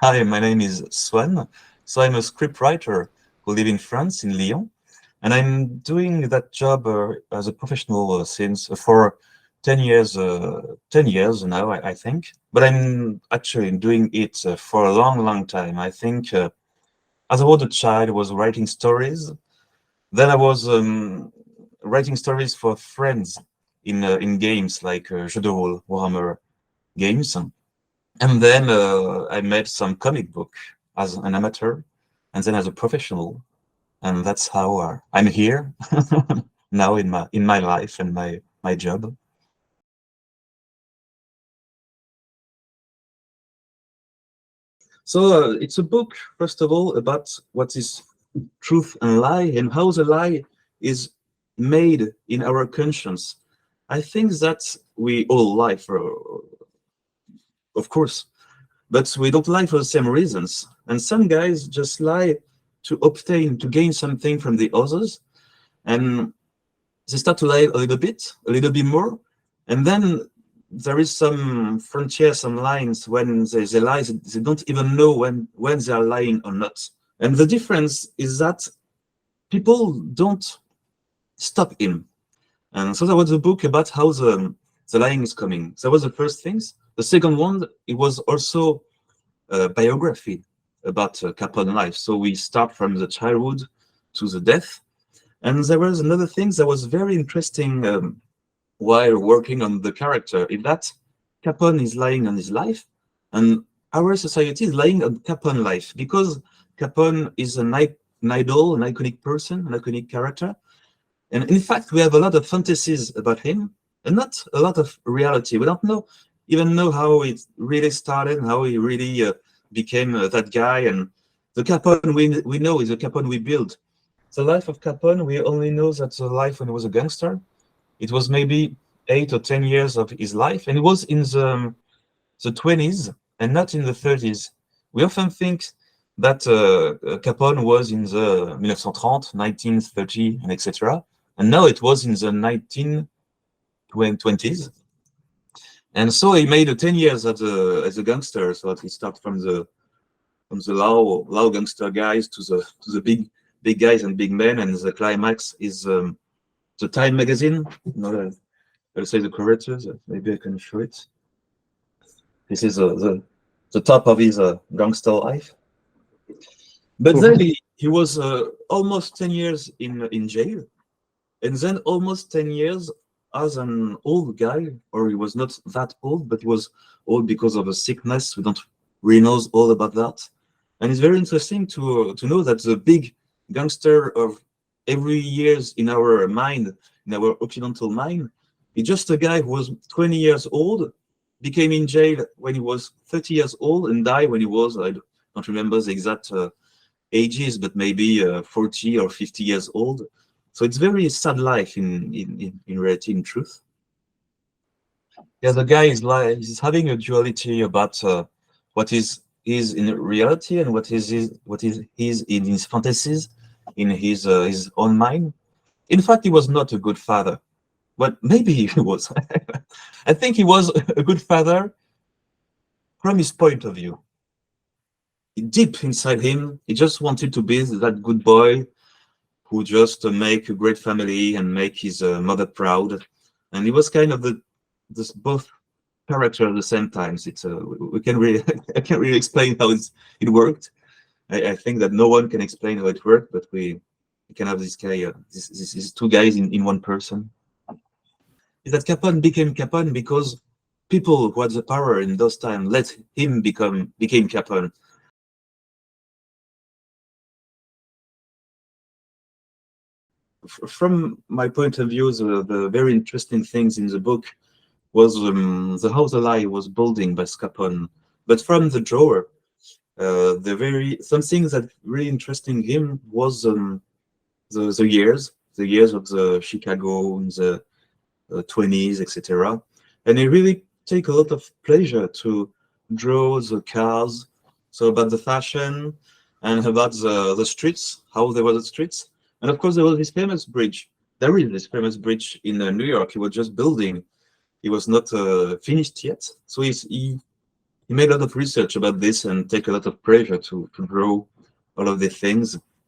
Hi, my name is Swann. So I'm a scriptwriter who live in France, in Lyon, and I'm doing that job as a professional since for 10 years, 10 years now, I think. But I'm actually doing it for a long, long time. I think as I was a child, I was writing stories. Then I was writing stories for friends in games like Jeux de rôle, Warhammer games. And then I made some comic book as an amateur and then as a professional. And that's how I'm here now in my life and my job. So it's a book, first of all, about what is truth and lie and how the lie is made in our conscience. I think that we all lie of course, but we don't lie for the same reasons. And some guys just lie to gain something from the others, and they start to lie a little bit more, and then there is some frontier, some lines when they lie, they don't even know when they are lying or not. And the difference is that people don't stop him. And so there was a book about how the lying is coming. That was the first things. The second one, it was also biography about Capone life. So we start from the childhood to the death. And there was another thing that was very interesting while working on the character, in that Capone is lying on his life, and our society is lying on Capone life, because Capone is an idol, an iconic person, an iconic character. And in fact, we have a lot of fantasies about him and not a lot of reality. We don't even know how it really started, how he really became that guy. And the Capone we know is the Capone we build. The life of Capone, we only know that the life when he was a gangster. It was maybe 8 or 10 years of his life, and it was in the 20s and not in the 30s. We often think that Capone was in the 1930, 1930, and etc. And now it was in the 1920s. And so he made 10 years as a gangster. So he started from the low gangster guys to the big guys and big men. And the climax is the Time magazine. Not I'll say the correctors. Maybe I can show it. This is the top of his gangster life. But then he was almost 10 years in jail, and then almost 10 years as an old guy, or he was not that old, but he was old because of a sickness. We don't really know all about that. And it's very interesting to know that the big gangster of every years in our mind, in our occidental mind, is just a guy who was 20 years old, became in jail when he was 30 years old, and died when he was, I don't remember the exact ages, but maybe 40 or 50 years old. So it's very sad life in reality, in truth. Yeah, the guy is like he's having a duality about what is in reality and what is in his fantasies, in his own mind. In fact, he was not a good father, but maybe he was. I think he was a good father from his point of view. Deep inside him, he just wanted to be that good boy who just make a great family and make his mother proud. And he was kind of this both character at the same times. It's we can really I can't really explain how it worked. I think that no one can explain how it worked, but we can have this guy, these two guys in one person. Is that Capone became Capone because people who had the power in those times let him became Capone. From my point of view, the very interesting things in the book was the how the lie was building by Capone. But from the drawer, something that really interesting him was the years of the Chicago in the 20s, etc. And he really take a lot of pleasure to draw the cars, so about the fashion and about the streets, how there were the streets. And of course, there was this famous bridge. There is this famous bridge in New York. He was just building. He was not finished yet. So he he made a lot of research about this and take a lot of pressure to draw all of the things.